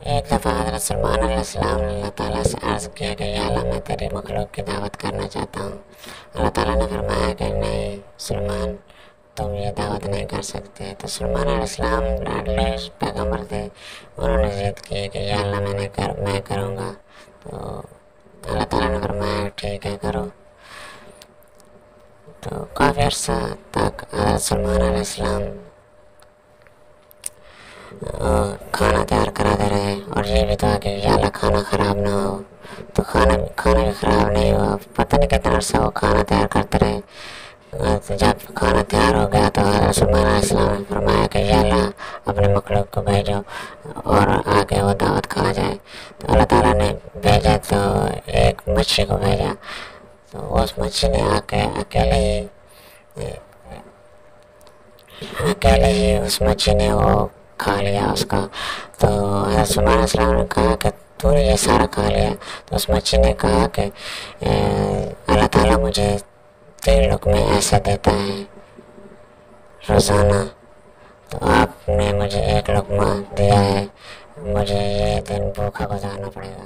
ایک دفعہ حضرت سلمان علیہ السلام نے اللہ تعالیٰ سے عرض کیا کہ یا اللہ میں تیری مخلوق کی دعوت کرنا چاہتا ہوں. اللہ تعالیٰ نے فرمایا کہ نہیں سلمان، تم یہ دعوت نہیں کر سکتے. تو سلمان علیہ السلام لاڈلے پیغمبر تھے، انہوں نے ضد کی کہ یا اللہ میں کروں گا. تو اللہ تعالیٰ نے فرمایا ٹھیک ہے کرو. تو کافی عرصہ تک حضرت سلمان علیہ السلام کھانا تیار کراتے رہے اور یہ بھی تھا کہ یا اللہ کھانا خراب نہ ہو. تو کھانا بھی خراب نہیں ہوا. پتہ نہیں کتنا عرصہ وہ کھانا تیار کرتے رہے. جب کھانا تیار ہو گیا تو حضرت سلمان علیہ السلام نے فرمایا کہ یا اللہ اپنے مخلوق کو بھیجو اور آگے وہ دعوت کھا جائے. تو اللہ تعالیٰ نے بھیجا تو ایک مچھلی کو بھیجا. تو اس مچھلی نے آ کے اکیلے ہی اس مچھلی نے وہ کھا لیا اس کا. تو حضرت سلمان علیہ السلام نے کہا کہ تو نے یہ سارا کھا لیا. تو اس مچھلی نے کہا کہ اللہ تعالیٰ مجھے 3 لقمے ایسے دیتا ہے روزانہ، تو آپ نے مجھے 1 لقمہ دیا ہے، مجھے یہ دن بھوکا گزارنا پڑے گا.